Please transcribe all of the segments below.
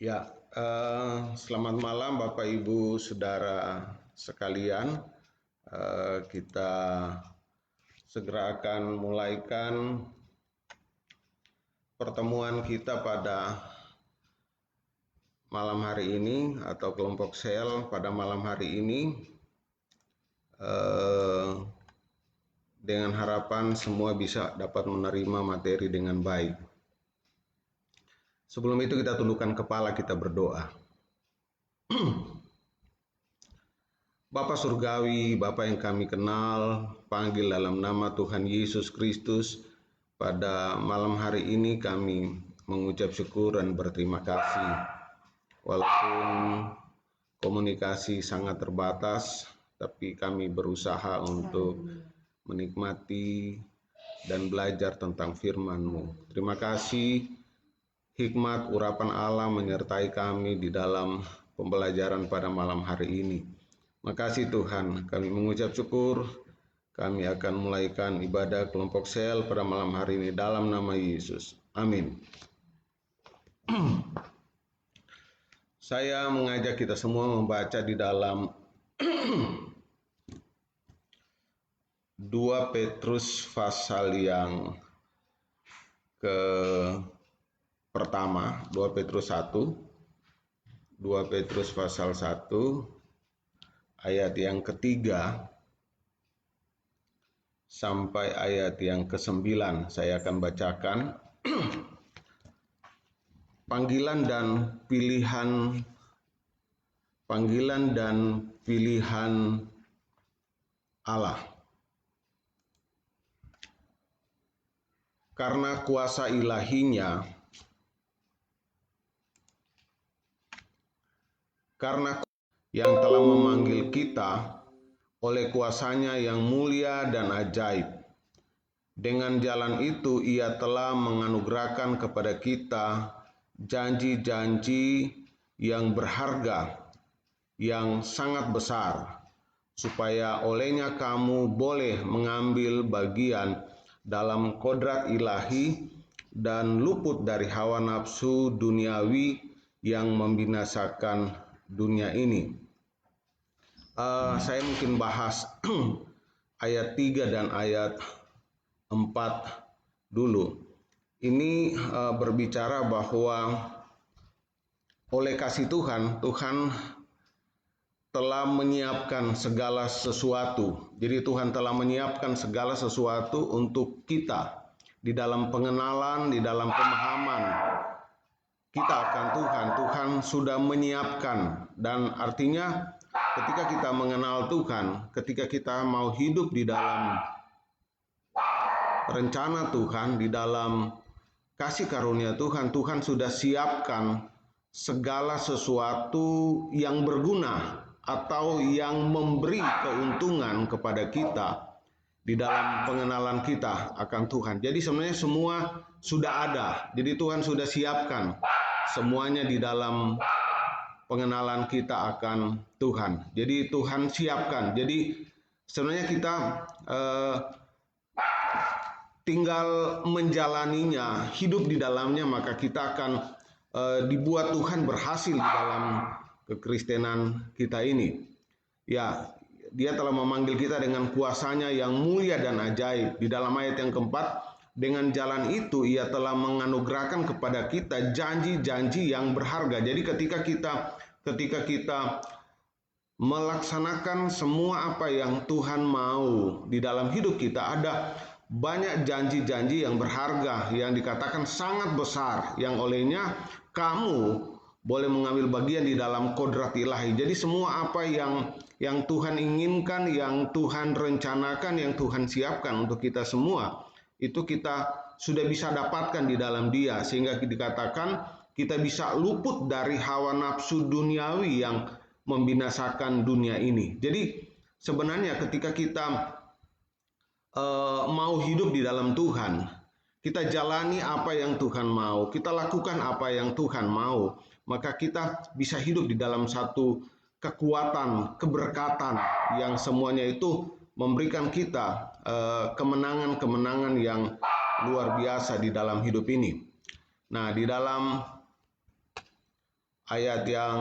Ya, selamat malam Bapak Ibu Saudara sekalian. Kita segera akan mulaikan pertemuan kita pada malam hari ini atau kelompok sel pada malam hari ini, dengan harapan semua bisa dapat menerima materi dengan baik. Sebelum itu kita tundukkan kepala, kita berdoa. Bapa Surgawi, Bapa yang kami kenal, panggil dalam nama Tuhan Yesus Kristus, pada malam hari ini kami mengucap syukur dan berterima kasih. Walaupun komunikasi sangat terbatas, tapi kami berusaha untuk menikmati dan belajar tentang firman-Mu. Terima kasih, hikmat urapan Allah menyertai kami di dalam pembelajaran pada malam hari ini. Makasih Tuhan, kami mengucap syukur. Kami akan mulaikan ibadah kelompok sel pada malam hari ini dalam nama Yesus. Amin. Saya mengajak kita semua membaca di dalam 2 Petrus pasal yang pertama, 2 Petrus 1, 2 Petrus pasal 1, ayat yang ketiga sampai ayat yang ke-9. Saya akan bacakan. Panggilan dan pilihan Allah. Karena kuasa ilahinya, karena yang telah memanggil kita oleh kuasanya yang mulia dan ajaib. Dengan jalan itu ia telah menganugerahkan kepada kita janji-janji yang berharga, yang sangat besar, supaya olehnya kamu boleh mengambil bagian dalam kodrat ilahi dan luput dari hawa nafsu duniawi yang membinasakan dunia ini. Saya mungkin bahas ayat 3 dan ayat 4 dulu. Ini berbicara bahwa oleh kasih Tuhan, Tuhan telah menyiapkan segala sesuatu. Jadi Tuhan telah menyiapkan segala sesuatu untuk kita di dalam pengenalan, di dalam pemahaman kita akan Tuhan. Tuhan sudah menyiapkan, dan artinya ketika kita mengenal Tuhan, ketika kita mau hidup di dalam rencana Tuhan, di dalam kasih karunia Tuhan, Tuhan sudah siapkan segala sesuatu yang berguna atau yang memberi keuntungan kepada kita di dalam pengenalan kita akan Tuhan. Jadi sebenarnya semua sudah ada. Jadi Tuhan sudah siapkan semuanya di dalam pengenalan kita akan Tuhan. Jadi Tuhan siapkan. Jadi sebenarnya kita tinggal menjalaninya, hidup di dalamnya, maka kita akan dibuat Tuhan berhasil di dalam kekristenan kita ini. Ya, Dia telah memanggil kita dengan kuasanya yang mulia dan ajaib. Di dalam ayat yang keempat, dengan jalan itu ia telah menganugerahkan kepada kita janji-janji yang berharga. Jadi ketika kita melaksanakan semua apa yang Tuhan mau di dalam hidup kita, ada banyak janji-janji yang berharga yang dikatakan sangat besar, yang olehnya kamu boleh mengambil bagian di dalam kodrat ilahi. Jadi semua apa yang Tuhan inginkan, yang Tuhan rencanakan, yang Tuhan siapkan untuk kita semua, itu kita sudah bisa dapatkan di dalam Dia, sehingga dikatakan kita bisa luput dari hawa nafsu duniawi yang membinasakan dunia ini. Jadi sebenarnya ketika kita mau hidup di dalam Tuhan, kita jalani apa yang Tuhan mau, kita lakukan apa yang Tuhan mau, maka kita bisa hidup di dalam satu kekuatan, keberkatan yang semuanya itu memberikan kita kemenangan-kemenangan yang luar biasa di dalam hidup ini. Nah, di dalam ayat yang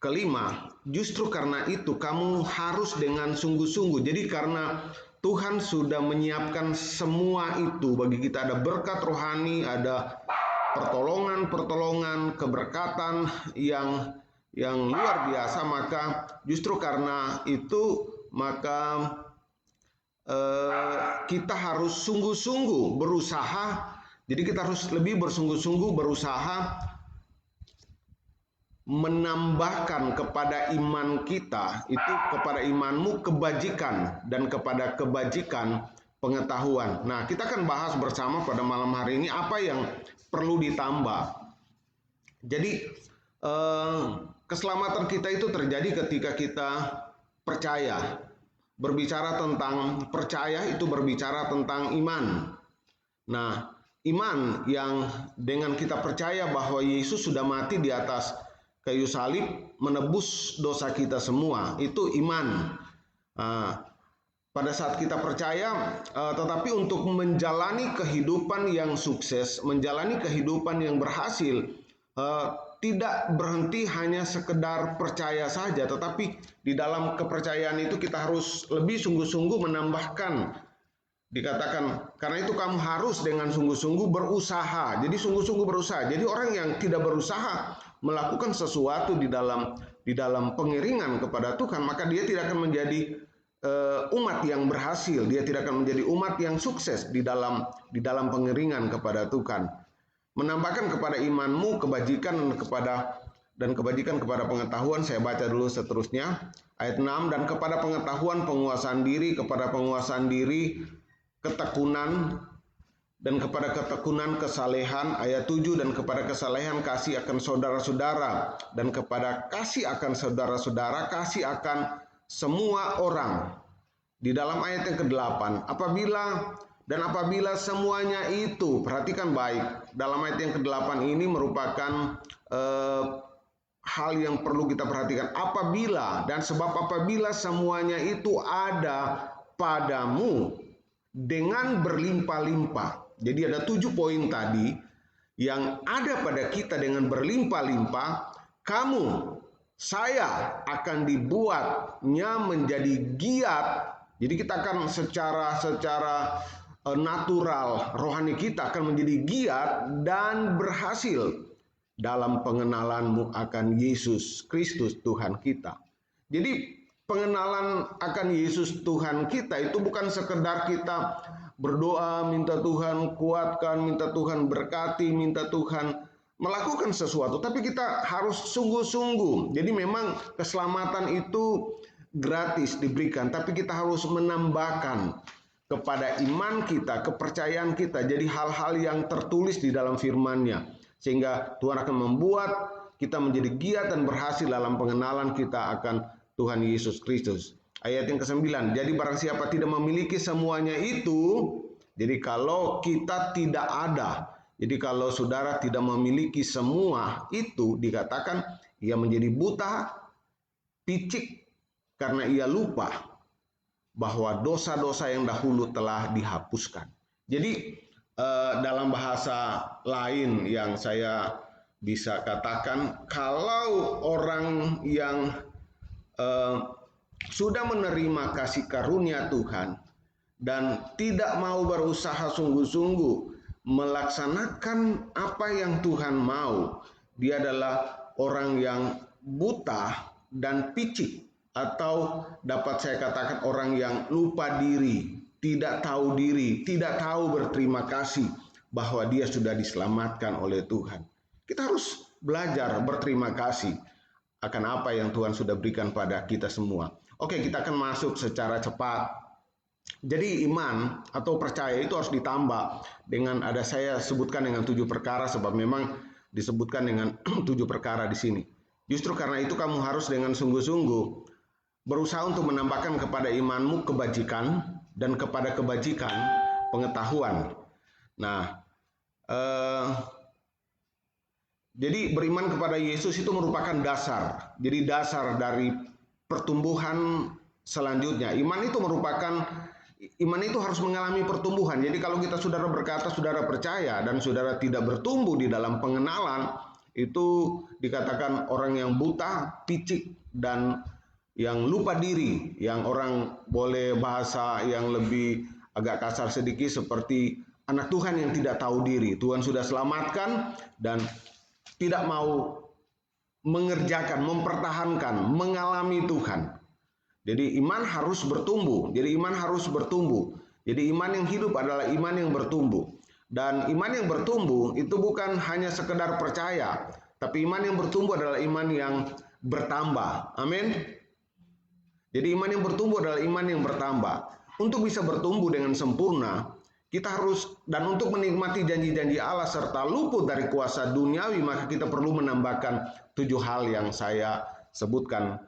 kelima, justru karena itu kamu harus dengan sungguh-sungguh. Jadi karena Tuhan sudah menyiapkan semua itu bagi kita, ada berkat rohani, ada pertolongan, keberkatan yang luar biasa, maka justru karena itu maka kita harus sungguh-sungguh berusaha. Jadi kita harus lebih bersungguh-sungguh berusaha menambahkan kepada iman kita, itu kepada imanmu kebajikan, dan kepada kebajikan pengetahuan. Nah, kita akan bahas bersama pada malam hari ini apa yang perlu ditambah. Jadi keselamatan kita itu terjadi ketika kita percaya. Berbicara tentang percaya itu berbicara tentang iman. Nah, iman yang dengan kita percaya bahwa Yesus sudah mati di atas kayu salib menebus dosa kita semua, itu iman. Pada saat kita percaya, tetapi untuk menjalani kehidupan yang sukses, menjalani kehidupan yang berhasil, tidak berhenti hanya sekedar percaya saja, tetapi di dalam kepercayaan itu kita harus lebih sungguh-sungguh menambahkan. Dikatakan, karena itu kamu harus dengan sungguh-sungguh berusaha. Jadi sungguh-sungguh berusaha. Jadi orang yang tidak berusaha melakukan sesuatu di dalam pengiringan kepada Tuhan, maka dia tidak akan menjadi umat yang berhasil. Dia tidak akan menjadi umat yang sukses di dalam pengiringan kepada Tuhan. Menambahkan kepada imanmu kebajikan dan kebajikan kepada pengetahuan. Saya baca dulu seterusnya. Ayat 6, dan kepada pengetahuan penguasaan diri, kepada penguasaan diri ketekunan, dan kepada ketekunan kesalehan. Ayat 7, dan kepada kesalehan kasih akan saudara-saudara, dan kepada kasih akan saudara-saudara kasih akan semua orang. Di dalam ayat yang ke-8, apabila semuanya itu, perhatikan baik, dalam ayat yang ke-8 ini merupakan hal yang perlu kita perhatikan. Apabila, dan sebab apabila semuanya itu ada padamu dengan berlimpah-limpah. Jadi ada 7 poin tadi yang ada pada kita dengan berlimpah-limpah. Saya akan dibuatnya menjadi giat. Jadi kita akan secara natural, rohani kita akan menjadi giat dan berhasil dalam pengenalanmu akan Yesus Kristus Tuhan kita. Jadi pengenalan akan Yesus Tuhan kita itu bukan sekedar kita berdoa, minta Tuhan kuatkan, minta Tuhan berkati, minta Tuhan melakukan sesuatu, tapi kita harus sungguh-sungguh. Jadi memang keselamatan itu gratis diberikan, tapi kita harus menambahkan kepada iman kita, kepercayaan kita, jadi hal-hal yang tertulis di dalam firman-Nya, sehingga Tuhan akan membuat kita menjadi giat dan berhasil dalam pengenalan kita akan Tuhan Yesus Kristus. Ayat yang ke-9, jadi barang siapa tidak memiliki semuanya itu, jadi kalau kita tidak ada, jadi kalau saudara tidak memiliki semua itu, dikatakan ia menjadi buta, picik, karena ia lupa bahwa dosa-dosa yang dahulu telah dihapuskan. Jadi dalam bahasa lain yang saya bisa katakan, kalau orang yang sudah menerima kasih karunia Tuhan dan tidak mau berusaha sungguh-sungguh melaksanakan apa yang Tuhan mau, dia adalah orang yang buta dan picik, atau dapat saya katakan orang yang lupa diri, tidak tahu diri, tidak tahu berterima kasih bahwa dia sudah diselamatkan oleh Tuhan. Kita harus belajar berterima kasih akan apa yang Tuhan sudah berikan pada kita semua. Oke, kita akan masuk secara cepat. Jadi iman atau percaya itu harus ditambah dengan saya sebutkan dengan 7 perkara, sebab memang disebutkan dengan 7 perkara di sini. Justru karena itu kamu harus dengan sungguh-sungguh berusaha untuk menambahkan kepada imanmu kebajikan, dan kepada kebajikan pengetahuan. Nah, jadi beriman kepada Yesus itu merupakan dasar. Jadi dasar dari pertumbuhan selanjutnya. Iman itu merupakan iman itu harus mengalami pertumbuhan. Jadi kalau kita saudara berkata saudara percaya dan saudara tidak bertumbuh di dalam pengenalan, itu dikatakan orang yang buta, picik, dan yang lupa diri, yang orang boleh bahasa yang lebih agak kasar sedikit seperti anak Tuhan yang tidak tahu diri. Tuhan sudah selamatkan dan tidak mau mengerjakan, mempertahankan, mengalami Tuhan. Jadi iman harus bertumbuh. Jadi iman harus bertumbuh. Jadi iman yang hidup adalah iman yang bertumbuh. Dan iman yang bertumbuh itu bukan hanya sekedar percaya, tapi iman yang bertumbuh adalah iman yang bertambah. Amin. Jadi iman yang bertumbuh adalah iman yang bertambah. Untuk bisa bertumbuh dengan sempurna, kita harus, dan untuk menikmati janji-janji Allah serta luput dari kuasa duniawi, maka kita perlu menambahkan 7 hal yang saya sebutkan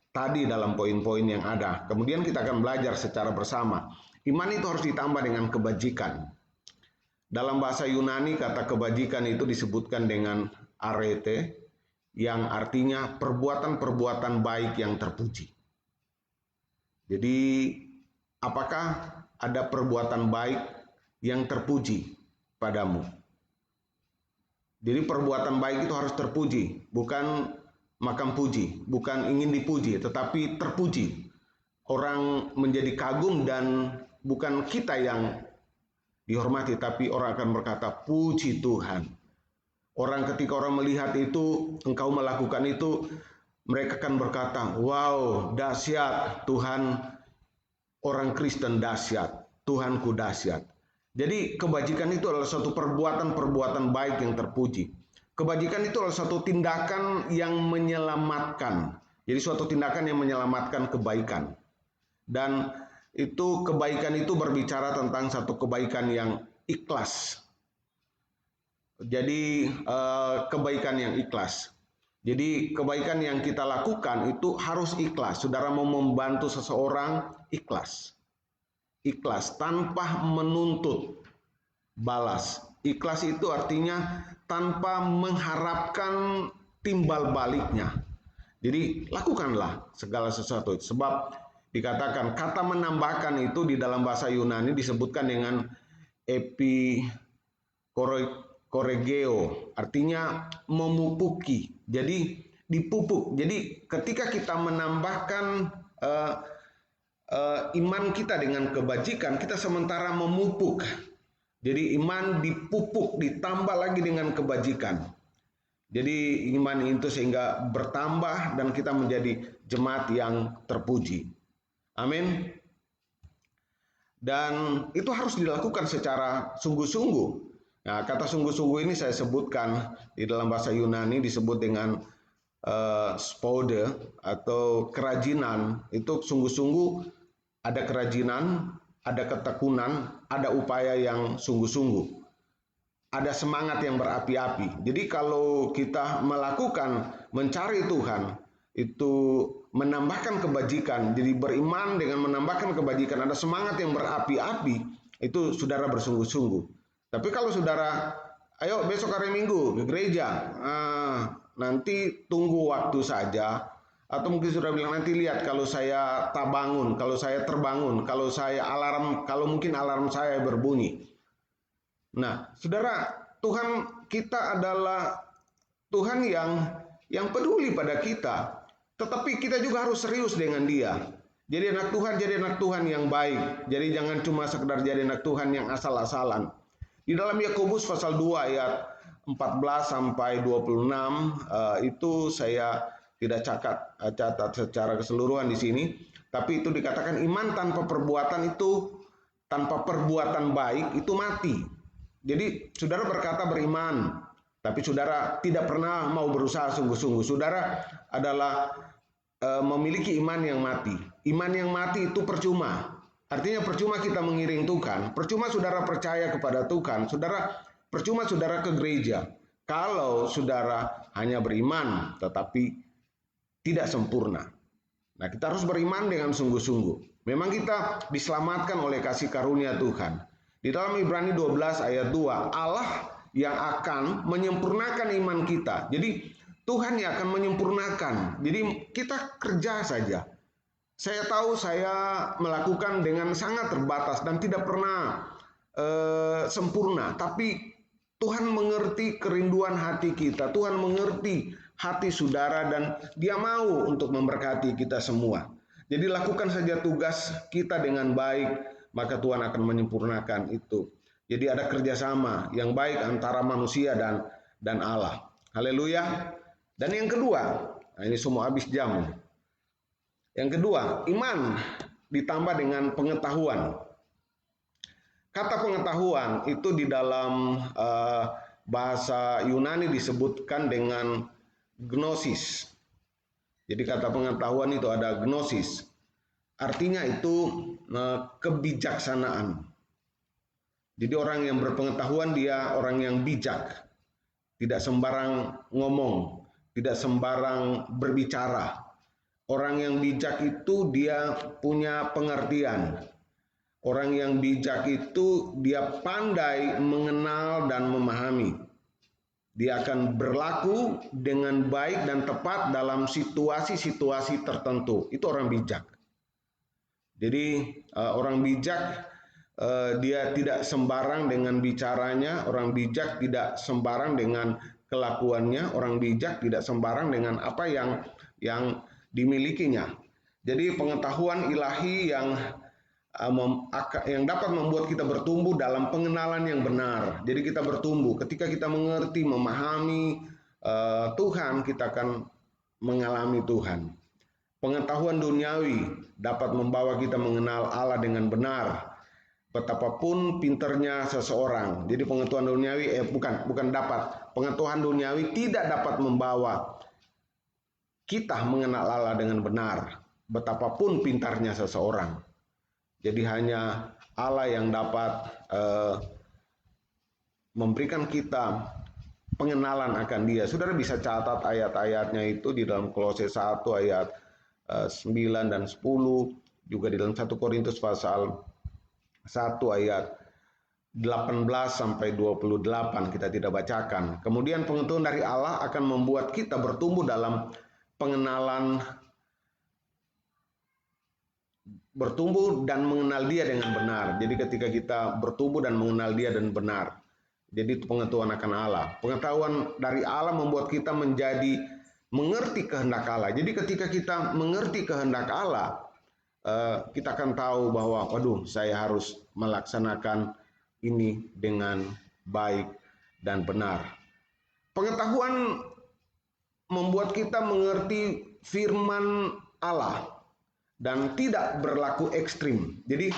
tadi dalam poin-poin yang ada. Kemudian kita akan belajar secara bersama. Iman itu harus ditambah dengan kebajikan. Dalam bahasa Yunani kata kebajikan itu disebutkan dengan arete, yang artinya perbuatan-perbuatan baik yang terpuji. Jadi apakah ada perbuatan baik yang terpuji padamu? Jadi perbuatan baik itu harus terpuji, bukan makam puji, bukan ingin dipuji, tetapi terpuji. Orang menjadi kagum dan bukan kita yang dihormati, tapi orang akan berkata, puji Tuhan. Orang ketika orang melihat itu, engkau melakukan itu, mereka akan berkata, wow, dahsyat Tuhan, orang Kristen dahsyat, Tuhanku dahsyat. Jadi kebajikan itu adalah suatu perbuatan-perbuatan baik yang terpuji. Kebajikan itu adalah suatu tindakan yang menyelamatkan. Jadi suatu tindakan yang menyelamatkan kebaikan. Dan itu kebaikan itu berbicara tentang satu kebaikan yang ikhlas. Jadi kebaikan yang ikhlas. Jadi kebaikan yang kita lakukan itu harus ikhlas. Saudara mau membantu seseorang, ikhlas. Ikhlas tanpa menuntut balas. Ikhlas itu artinya tanpa mengharapkan timbal baliknya. Jadi lakukanlah segala sesuatu. Sebab dikatakan kata menambahkan itu di dalam bahasa Yunani disebutkan dengan koregeo, artinya memupuki. Jadi dipupuk. Jadi ketika kita menambahkan iman kita dengan kebajikan, kita sementara memupuk. Jadi iman dipupuk, ditambah lagi dengan kebajikan. Jadi iman itu sehingga bertambah dan kita menjadi jemaat yang terpuji. Amin. Dan itu harus dilakukan secara sungguh-sungguh. Nah, kata sungguh-sungguh ini saya sebutkan di dalam bahasa Yunani disebut dengan spode atau kerajinan. Itu sungguh-sungguh, ada kerajinan, ada ketekunan, ada upaya yang sungguh-sungguh. Ada semangat yang berapi-api. Jadi kalau kita melakukan mencari Tuhan, itu menambahkan kebajikan, jadi beriman dengan menambahkan kebajikan, ada semangat yang berapi-api, itu saudara bersungguh-sungguh. Tapi kalau saudara, ayo besok hari Minggu ke gereja, nanti tunggu waktu saja, atau mungkin saudara bilang nanti lihat kalau saya tak bangun, kalau saya terbangun, kalau saya alarm, kalau mungkin alarm saya berbunyi. Nah, saudara, Tuhan kita adalah Tuhan yang peduli pada kita, tetapi kita juga harus serius dengan Dia. Jadi anak Tuhan yang baik. Jadi jangan cuma sekedar jadi anak Tuhan yang asal-asalan. Di dalam Yakobus pasal 2 ayat 14 sampai 26 itu saya tidak catat secara keseluruhan di sini, tapi itu dikatakan iman tanpa perbuatan itu, tanpa perbuatan baik itu mati. Jadi saudara berkata beriman, tapi saudara tidak pernah mau berusaha sungguh-sungguh. Saudara adalah memiliki iman yang mati. Iman yang mati itu percuma. Artinya percuma kita mengiring Tuhan, percuma saudara percaya kepada Tuhan, percuma saudara ke gereja. Kalau saudara hanya beriman tetapi tidak sempurna. Nah, kita harus beriman dengan sungguh-sungguh. Memang kita diselamatkan oleh kasih karunia Tuhan. Di dalam Ibrani 12 ayat 2, Allah yang akan menyempurnakan iman kita. Jadi Tuhan yang akan menyempurnakan. Jadi kita kerja saja. Saya tahu saya melakukan dengan sangat terbatas dan tidak pernah sempurna, tapi Tuhan mengerti kerinduan hati kita, Tuhan mengerti hati saudara dan Dia mau untuk memberkati kita semua. Jadi lakukan saja tugas kita dengan baik, maka Tuhan akan menyempurnakan itu. Jadi ada kerjasama yang baik antara manusia dan Allah. Haleluya. Dan yang kedua, nah ini semua habis jam. Yang kedua, iman ditambah dengan pengetahuan. Kata pengetahuan itu di dalam bahasa Yunani disebutkan dengan gnosis. Jadi kata pengetahuan itu ada gnosis. Artinya itu kebijaksanaan. Jadi orang yang berpengetahuan dia orang yang bijak. Tidak sembarang ngomong, tidak sembarang berbicara. Orang yang bijak itu dia punya pengertian. Orang yang bijak itu dia pandai mengenal dan memahami. Dia akan berlaku dengan baik dan tepat dalam situasi-situasi tertentu. Itu orang bijak. Jadi orang bijak dia tidak sembarang dengan bicaranya, orang bijak tidak sembarang dengan kelakuannya, orang bijak tidak sembarang dengan apa yang dimilikinya. Jadi pengetahuan ilahi yang dapat membuat kita bertumbuh dalam pengenalan yang benar. Jadi kita bertumbuh ketika kita mengerti, memahami Tuhan, kita akan mengalami Tuhan. Pengetahuan duniawi dapat membawa kita mengenal Allah dengan benar. Betapapun pinternya seseorang. Jadi pengetahuan duniawi bukan dapat. Pengetahuan duniawi tidak dapat membawa kita mengenal Allah dengan benar. Betapapun pintarnya seseorang. Jadi hanya Allah yang dapat memberikan kita pengenalan akan Dia. Saudara bisa catat ayat-ayatnya itu di dalam Kolose 1 ayat 9 dan 10, juga di dalam 1 Korintus pasal 1 ayat 18 sampai 28 kita tidak bacakan. Kemudian pengetahuan dari Allah akan membuat kita bertumbuh dalam pengenalan, bertumbuh dan mengenal Dia dengan benar. Jadi ketika kita bertumbuh dan mengenal Dia dan benar, jadi itu pengetahuan akan Allah. Pengetahuan dari Allah membuat kita menjadi mengerti kehendak Allah. Jadi ketika kita mengerti kehendak Allah, kita akan tahu bahwa, waduh, saya harus melaksanakan ini dengan baik dan benar. Pengetahuan membuat kita mengerti firman Allah dan tidak berlaku ekstrim. Jadi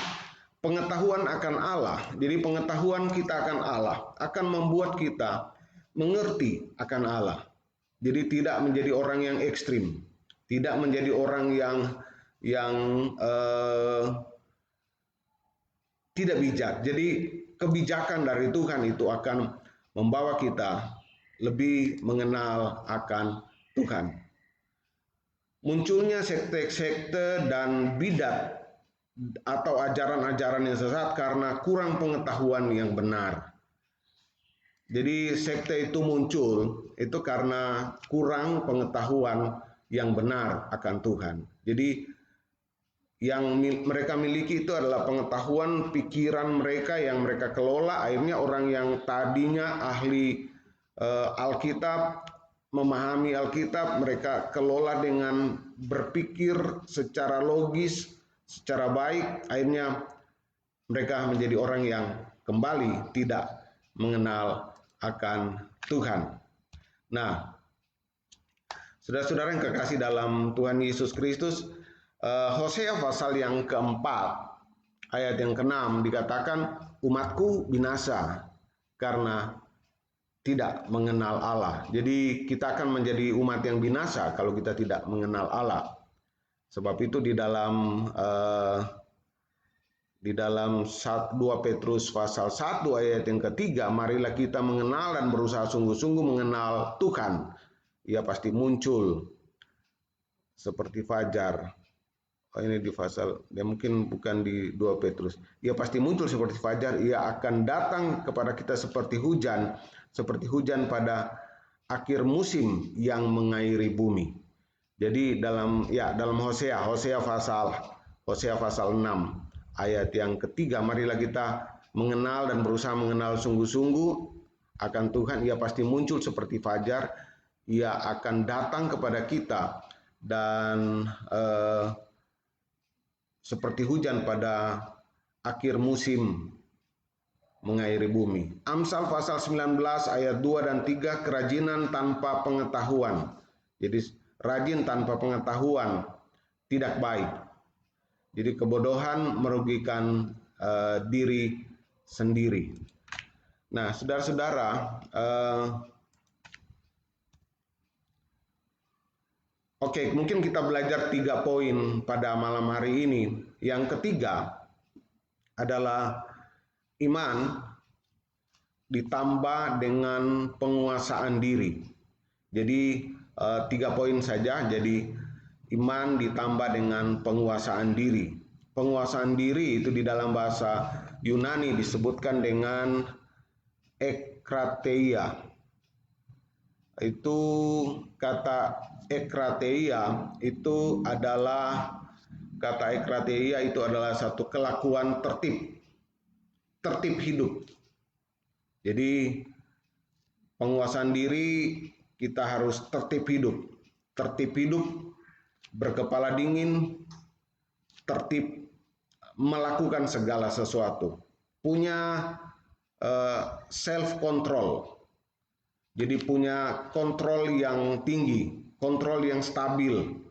pengetahuan akan Allah, jadi pengetahuan kita akan Allah akan membuat kita mengerti akan Allah. Jadi tidak menjadi orang yang ekstrim, tidak menjadi orang yang tidak bijak. Jadi kebijakan dari Tuhan itu akan membawa kita lebih mengenal akan Tuhan. Munculnya sekte-sekte dan bidat atau ajaran-ajaran yang sesat karena kurang pengetahuan yang benar. Jadi sekte itu muncul itu karena kurang pengetahuan yang benar akan Tuhan. Jadi yang mereka miliki itu adalah pengetahuan pikiran mereka yang mereka kelola. Akhirnya orang yang tadinya ahli Alkitab, memahami Alkitab, mereka kelola dengan berpikir secara logis, secara baik. Akhirnya mereka menjadi orang yang kembali tidak mengenal akan Tuhan. Nah, saudara-saudara yang kekasih dalam Tuhan Yesus Kristus, Hosea pasal yang keempat, ayat yang ke-6 dikatakan, umatku binasa karena tidak mengenal Allah. Jadi kita akan menjadi umat yang binasa kalau kita tidak mengenal Allah. Sebab itu di dalam 2 Petrus pasal 1 ayat yang ketiga, marilah kita mengenal dan berusaha sungguh-sungguh mengenal Tuhan. Ia pasti muncul seperti fajar. Ini di pasal, ya mungkin bukan di 2 Petrus. Ia pasti muncul seperti fajar, ia akan datang kepada kita seperti hujan pada akhir musim yang mengairi bumi. Jadi dalam Hosea pasal 6 ayat yang ketiga, marilah kita mengenal dan berusaha mengenal sungguh-sungguh akan Tuhan. Ia pasti muncul seperti fajar, ia akan datang kepada kita dan seperti hujan pada akhir musim mengairi bumi. Amsal pasal 19 ayat 2 dan 3, kerajinan tanpa pengetahuan. Jadi rajin tanpa pengetahuan tidak baik. Jadi kebodohan merugikan diri sendiri. Nah, saudara-saudara, oke, mungkin kita belajar 3 poin pada malam hari ini. Yang ketiga adalah iman ditambah dengan penguasaan diri. Jadi 3 poin saja. Jadi iman ditambah dengan penguasaan diri. Penguasaan diri itu di dalam bahasa Yunani disebutkan dengan ekrateia. Itu kata ekrateia itu adalah satu kelakuan tertib hidup. Jadi penguasaan diri kita harus tertib hidup, berkepala dingin, tertib melakukan segala sesuatu, punya self control. Jadi punya kontrol yang tinggi, kontrol yang stabil.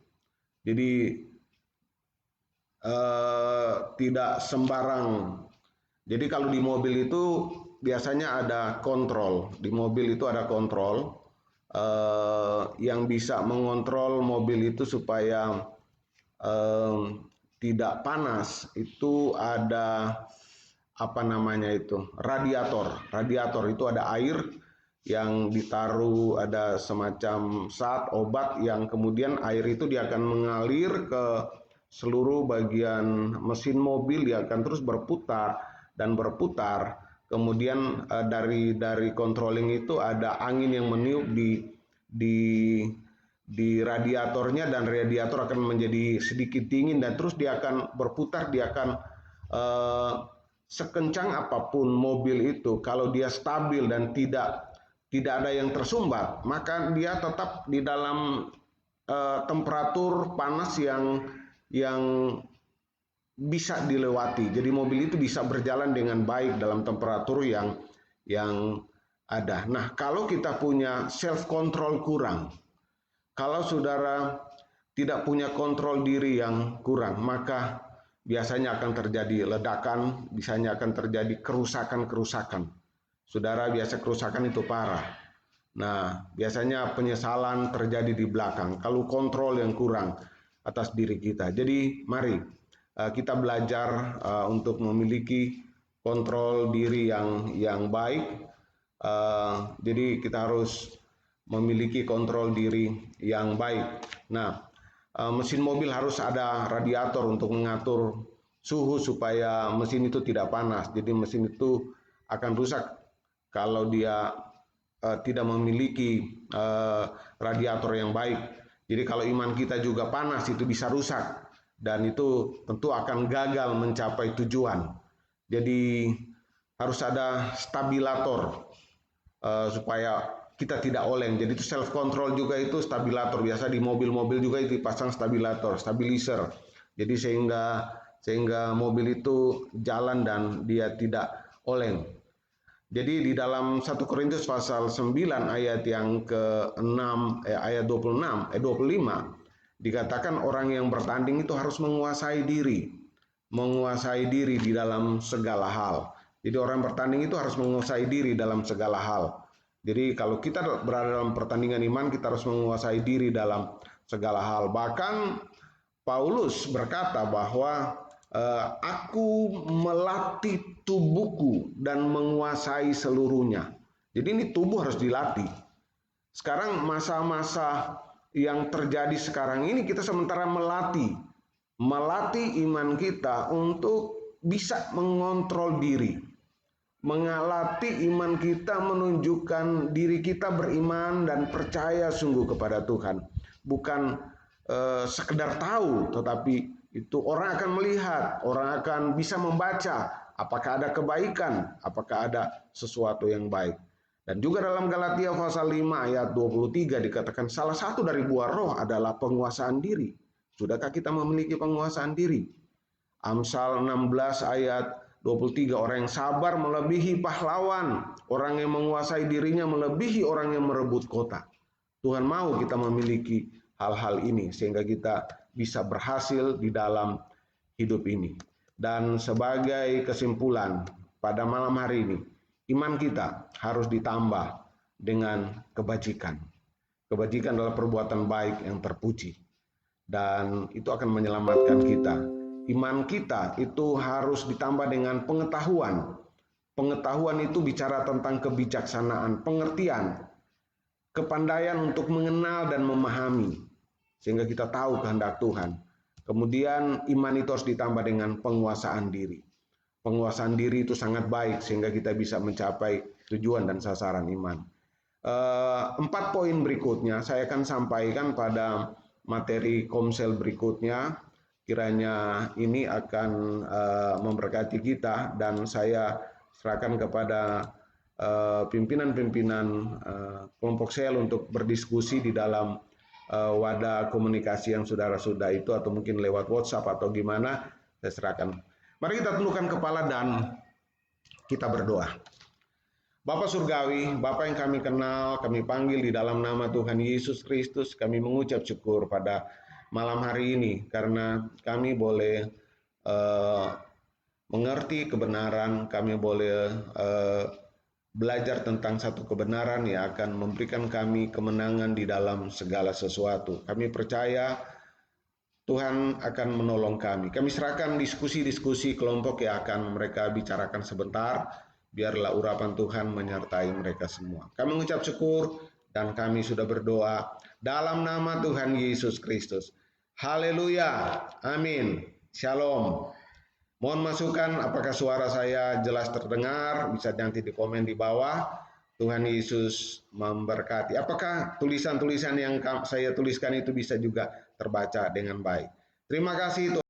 Jadi tidak sembarang. Jadi kalau di mobil itu biasanya ada kontrol. Di mobil itu ada kontrol yang bisa mengontrol mobil itu supaya tidak panas. Itu ada radiator. Radiator itu ada air yang ditaruh, ada semacam obat yang kemudian air itu dia akan mengalir ke seluruh bagian mesin mobil, dia akan terus berputar dan berputar. Kemudian dari controlling itu ada angin yang meniup di radiatornya, dan radiator akan menjadi sedikit dingin dan terus dia akan berputar. Dia akan sekencang apapun mobil itu, kalau dia stabil dan tidak ada yang tersumbat, maka dia tetap di dalam temperatur panas yang bisa dilewati. Jadi mobil itu bisa berjalan dengan baik dalam temperatur yang ada. Nah, kalau kita punya self control kurang, kalau saudara tidak punya kontrol diri yang kurang, maka biasanya akan terjadi ledakan, biasanya akan terjadi kerusakan. Saudara, biasa kerusakan itu parah. Nah, biasanya penyesalan terjadi di belakang kalau kontrol yang kurang atas diri kita. Jadi mari kita belajar untuk memiliki kontrol diri yang baik. Jadi kita harus memiliki kontrol diri yang baik. Nah, mesin mobil harus ada radiator untuk mengatur suhu supaya mesin itu tidak panas. Jadi mesin itu akan rusak kalau dia tidak memiliki radiator yang baik. Jadi kalau iman kita juga panas, itu bisa rusak dan itu tentu akan gagal mencapai tujuan. Jadi harus ada stabilator supaya kita tidak oleng. Jadi itu self control juga itu stabilator. Biasa di mobil-mobil juga itu dipasang stabilizer. Jadi sehingga mobil itu jalan dan dia tidak oleng. Jadi di dalam 1 Korintus pasal 9 ayat yang ke-6 ayat 25 dikatakan orang yang bertanding itu harus menguasai diri di dalam segala hal. Jadi orang bertanding itu harus menguasai diri dalam segala hal. Jadi kalau kita berada dalam pertandingan iman, kita harus menguasai diri dalam segala hal. Bahkan Paulus berkata bahwa aku melatih tubuhku dan menguasai seluruhnya. Jadi ini tubuh harus dilatih. Sekarang masa-masa yang terjadi sekarang ini kita sementara melatih iman kita untuk bisa mengontrol diri. Melatih iman kita menunjukkan diri kita beriman dan percaya sungguh kepada Tuhan. Bukan sekedar tahu, tetapi itu orang akan melihat, orang akan bisa membaca apakah ada kebaikan, apakah ada sesuatu yang baik. Dan juga dalam Galatia pasal 5 ayat 23 dikatakan salah satu dari buah roh adalah penguasaan diri. Sudahkah kita memiliki penguasaan diri? Amsal 16 ayat 23, orang yang sabar melebihi pahlawan, orang yang menguasai dirinya melebihi orang yang merebut kota. Tuhan mau kita memiliki hal-hal ini sehingga kita bisa berhasil di dalam hidup ini. Dan sebagai kesimpulan pada malam hari ini, iman kita harus ditambah dengan kebajikan. Kebajikan adalah perbuatan baik yang terpuji. Dan itu akan menyelamatkan kita. Iman kita itu harus ditambah dengan pengetahuan. Pengetahuan itu bicara tentang kebijaksanaan, pengertian, kepandaian untuk mengenal dan memahami, sehingga kita tahu kehendak Tuhan. Kemudian iman itu harus ditambah dengan penguasaan diri. Penguasaan diri itu sangat baik, sehingga kita bisa mencapai tujuan dan sasaran iman. 4 poin berikutnya saya akan sampaikan pada materi komsel berikutnya. Kiranya ini akan memberkati kita, dan saya serahkan kepada pimpinan-pimpinan kelompok sel untuk berdiskusi di dalam wadah komunikasi yang saudara-saudara itu, atau mungkin lewat WhatsApp atau gimana, saya serahkan. Mari kita tundukkan kepala dan kita berdoa. Bapa Surgawi, Bapa yang kami kenal, kami panggil di dalam nama Tuhan Yesus Kristus, kami mengucap syukur pada malam hari ini karena kami boleh mengerti kebenaran, kami boleh belajar tentang satu kebenaran yang akan memberikan kami kemenangan di dalam segala sesuatu. Kami percaya Tuhan akan menolong kami. Kami serahkan diskusi-diskusi kelompok yang akan mereka bicarakan sebentar. Biarlah urapan Tuhan menyertai mereka semua. Kami mengucap syukur dan kami sudah berdoa dalam nama Tuhan Yesus Kristus. Haleluya. Amin. Shalom. Mohon masukan apakah suara saya jelas terdengar, bisa nanti di komen di bawah. Tuhan Yesus memberkati. Apakah tulisan-tulisan yang saya tuliskan itu bisa juga terbaca dengan baik? Terima kasih.